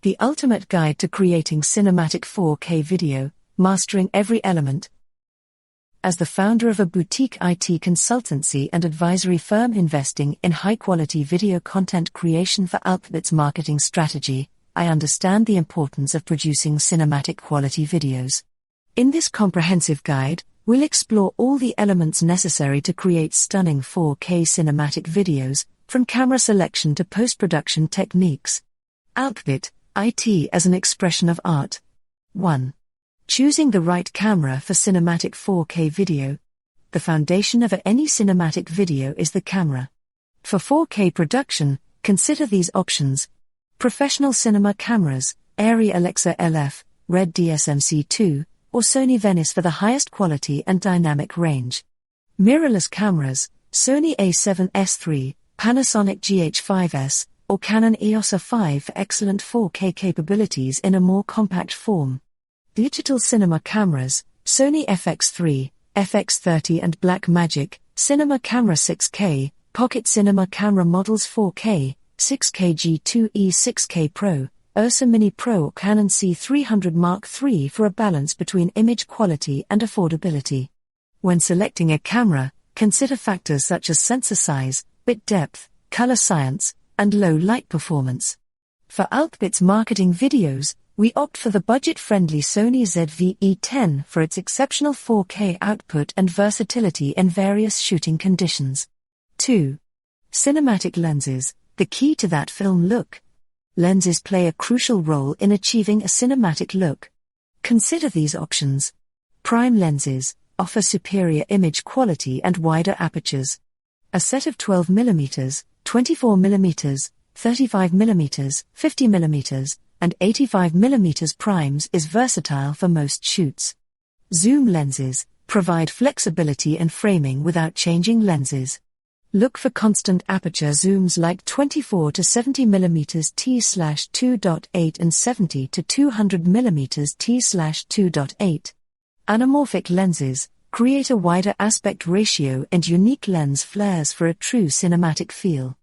The ultimate guide to creating cinematic 4K video, mastering every element. As the founder of a boutique IT consultancy and advisory firm investing in high-quality video content creation for Alqubit's marketing strategy, I understand the importance of producing cinematic quality videos. In this comprehensive guide, we'll explore all the elements necessary to create stunning 4K cinematic videos, from camera selection to post-production techniques. Alqubit, IT as an expression of art. 1. Choosing the right camera for cinematic 4K video. The foundation of any cinematic video is the camera. For 4K production, consider these options. Professional cinema cameras, Arri Alexa LF, Red DSMC2, or Sony Venice for the highest quality and dynamic range. Mirrorless cameras, Sony A7S III, Panasonic GH5S, or Canon EOS R5 for excellent 4K capabilities in a more compact form. Digital cinema cameras, Sony FX3, FX30 and Blackmagic, Cinema Camera 6K, Pocket Cinema Camera Models 4K, 6K G2E 6K Pro, Ursa Mini Pro or Canon C300 Mark III for a balance between image quality and affordability. When selecting a camera, consider factors such as sensor size, bit depth, color science, and low light performance. For Alqubit's marketing videos, we opt for the budget-friendly Sony ZV-E10 for its exceptional 4K output and versatility in various shooting conditions. 2. Cinematic lenses, the key to that film look. Lenses play a crucial role in achieving a cinematic look. Consider these options. Prime lenses offer superior image quality and wider apertures. A set of 12mm, 24mm, 35mm, 50mm, and 85mm primes is versatile for most shoots. Zoom lenses provide flexibility in framing without changing lenses. Look for constant aperture zooms like 24 to 70mm t/2.8 and 70 to 200mm t/2.8. Anamorphic lenses create a wider aspect ratio and unique lens flares for a true cinematic feel.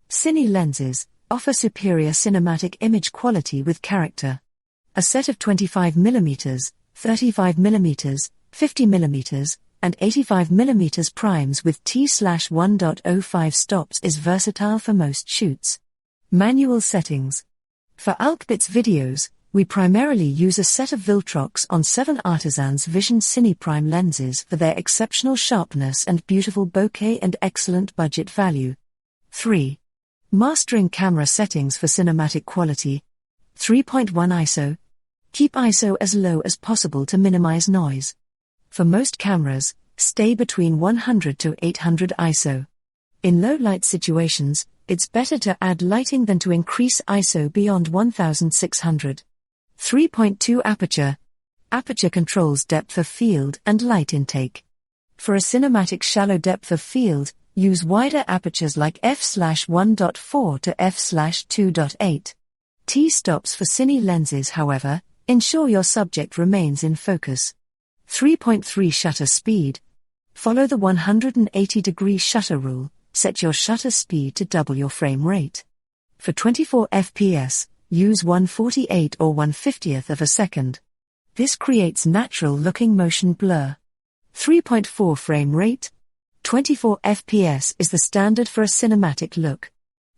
Cine lenses offer superior cinematic image quality with character. A set of 25mm, 35mm, 50mm, and 85mm primes with t/1.05 stops is versatile for most shoots. Manual settings. For Alqubit's videos, we primarily use a set of Viltrox on 7 Artisan's Vision Cine Prime lenses for their exceptional sharpness and beautiful bokeh and excellent budget value. 3. Mastering camera settings for cinematic quality. 3.1 ISO. Keep ISO as low as possible to minimize noise. For most cameras, stay between 100 to 800 ISO. In low light situations, it's better to add lighting than to increase ISO beyond 1600. 3.2 Aperture. Aperture controls depth of field and light intake. For a cinematic shallow depth of field, use wider apertures like f/1.4 to f/2.8. T-stops for cine lenses, however, ensure your subject remains in focus. 3.3 Shutter speed. Follow the 180-degree shutter rule, set your shutter speed to double your frame rate. For 24 fps, use 1/48 or 1/50th of a second. This creates natural-looking motion blur. 3.4 Frame rate. 24 fps is the standard for a cinematic look.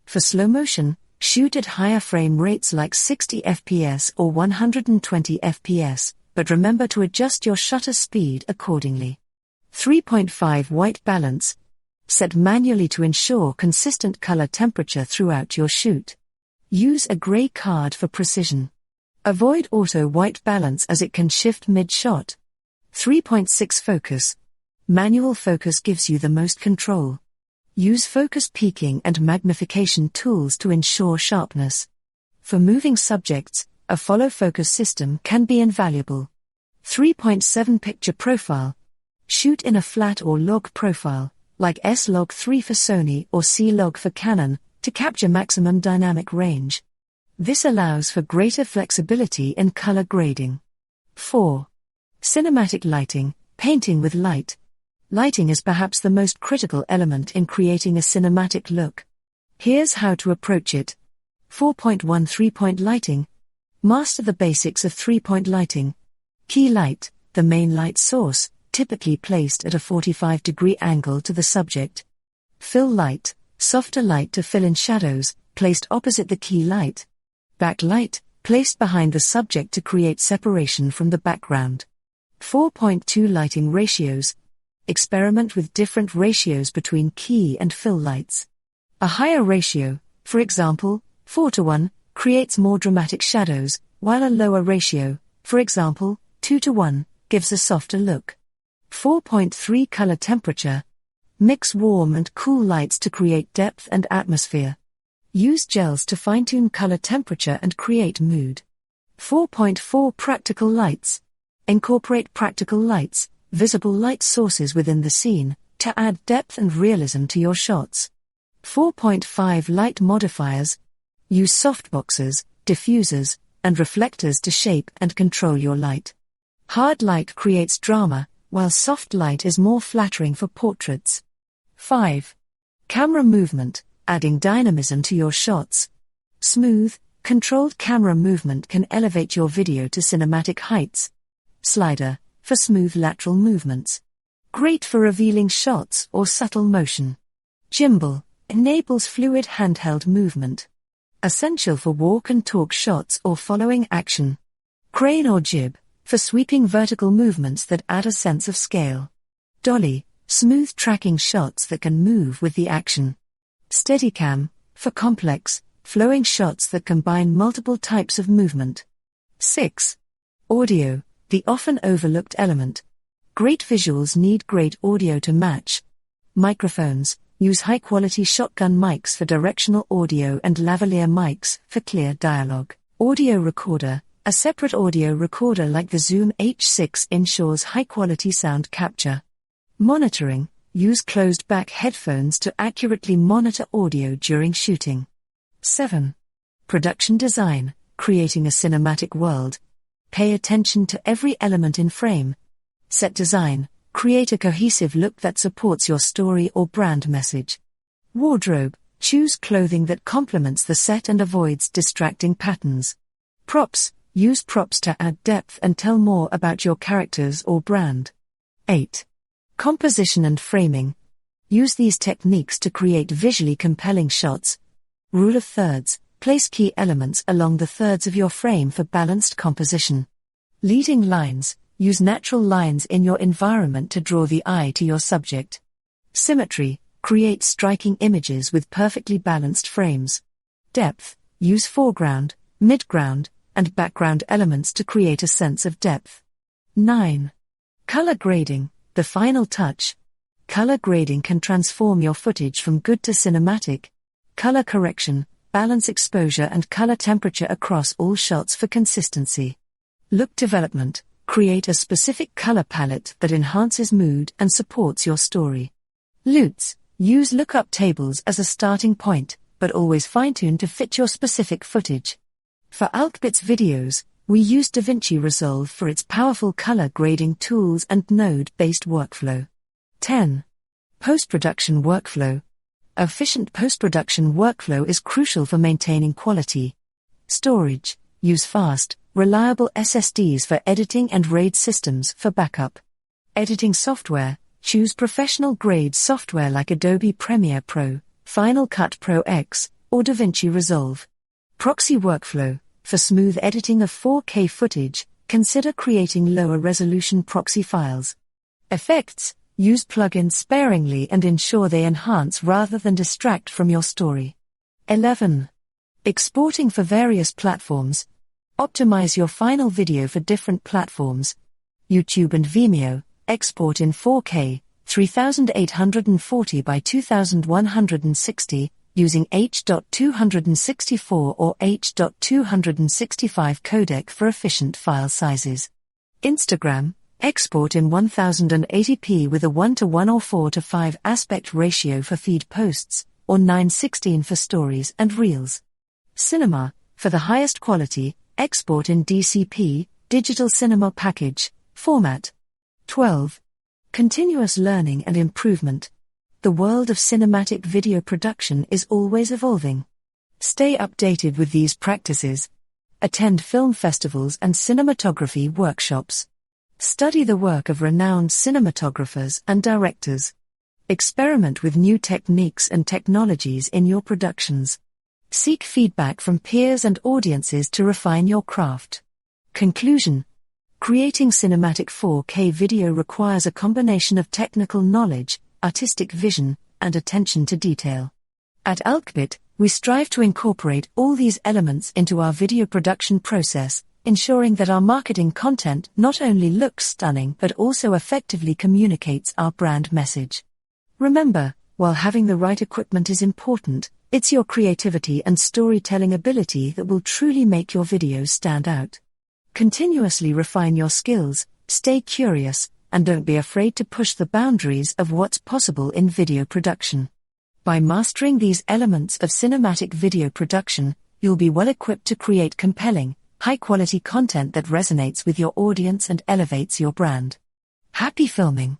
For slow motion, shoot at higher frame rates like 60 fps or 120 fps, but remember to adjust your shutter speed accordingly. 3.5 White balance. Set manually to ensure consistent color temperature throughout your shoot. Use a gray card for precision. Avoid auto white balance as it can shift mid-shot. 3.6 Focus. Manual focus gives you the most control. Use focus peaking and magnification tools to ensure sharpness. For moving subjects, a follow focus system can be invaluable. 3.7 Picture profile. Shoot in a flat or log profile, like S-Log3 for Sony or C-Log for Canon, to capture maximum dynamic range. This allows for greater flexibility in color grading. 4. Cinematic lighting, painting with light. Lighting is perhaps the most critical element in creating a cinematic look. Here's how to approach it. 4.1 3-point lighting. Master the basics of three-point lighting. Key light, the main light source, typically placed at a 45-degree angle to the subject. Fill light, softer light to fill in shadows, placed opposite the key light. Backlight, placed behind the subject to create separation from the background. 4.2 lighting ratios. Experiment with different ratios between key and fill lights. A higher ratio, for example, 4:1, creates more dramatic shadows, while a lower ratio, for example, 2:1, gives a softer look. 4.3 color temperature. Mix warm and cool lights to create depth and atmosphere. Use gels to fine-tune color temperature and create mood. 4.4 practical lights. Incorporate practical lights, visible light sources within the scene, to add depth and realism to your shots. 4.5 light modifiers. Use softboxes, diffusers, and reflectors to shape and control your light. Hard light creates drama, while soft light is more flattering for portraits. 5. Camera movement, adding dynamism to your shots. Smooth, controlled camera movement can elevate your video to cinematic heights. Slider, for smooth lateral movements. Great for revealing shots or subtle motion. Gimbal, enables fluid handheld movement. Essential for walk and talk shots or following action. Crane or jib, for sweeping vertical movements that add a sense of scale. Dolly, smooth tracking shots that can move with the action. Steadicam, for complex, flowing shots that combine multiple types of movement. 6. Audio, the often overlooked element. Great visuals need great audio to match. Microphones, use high-quality shotgun mics for directional audio and lavalier mics for clear dialogue. Audio recorder, a separate audio recorder like the Zoom H6 ensures high-quality sound capture. Monitoring, use closed-back headphones to accurately monitor audio during shooting. 7. Production design, creating a cinematic world. Pay attention to every element in frame. Set design, create a cohesive look that supports your story or brand message. Wardrobe, choose clothing that complements the set and avoids distracting patterns. Props, use props to add depth and tell more about your characters or brand. 8. Composition and framing. Use these techniques to create visually compelling shots. Rule of thirds, place key elements along the thirds of your frame for balanced composition. Leading lines, use natural lines in your environment to draw the eye to your subject. Symmetry, create striking images with perfectly balanced frames. Depth, use foreground, midground, and background elements to create a sense of depth. 9. Color grading, the final touch. Color grading can transform your footage from good to cinematic. Color correction, balance exposure and color temperature across all shots for consistency. Look development, create a specific color palette that enhances mood and supports your story. Loots, use lookup tables as a starting point, but always fine-tune to fit your specific footage. For Alqubit's videos, we use DaVinci Resolve for its powerful color grading tools and node-based workflow. 10. Post-production workflow. Efficient post-production workflow is crucial for maintaining quality. Storage, use fast, reliable SSDs for editing and RAID systems for backup. Editing software, choose professional-grade software like Adobe Premiere Pro, Final Cut Pro X, or DaVinci Resolve. Proxy workflow, for smooth editing of 4K footage, consider creating lower-resolution proxy files. Effects, use plugins sparingly and ensure they enhance rather than distract from your story. 11. Exporting for various platforms. Optimize your final video for different platforms. YouTube and Vimeo, export in 4K, 3840 by 2160, using H.264 or H.265 codec for efficient file sizes. Instagram, export in 1080p with a 1:1 or 4:5 aspect ratio for feed posts, or 9:16 for stories and reels. Cinema, for the highest quality, export in DCP, Digital Cinema Package, format. 12. Continuous learning and improvement. The world of cinematic video production is always evolving. Stay updated with these practices. Attend film festivals and cinematography workshops. Study the work of renowned cinematographers and directors. Experiment with new techniques and technologies in your productions. Seek feedback from peers and audiences to refine your craft. Conclusion: creating cinematic 4K video requires a combination of technical knowledge, artistic vision, and attention to detail. At Alqubit, we strive to incorporate all these elements into our video production process, ensuring that our marketing content not only looks stunning but also effectively communicates our brand message. Remember, while having the right equipment is important, it's your creativity and storytelling ability that will truly make your videos stand out. Continuously refine your skills, stay curious, and don't be afraid to push the boundaries of what's possible in video production. By mastering these elements of cinematic video production, you'll be well equipped to create compelling, high-quality content that resonates with your audience and elevates your brand. Happy filming!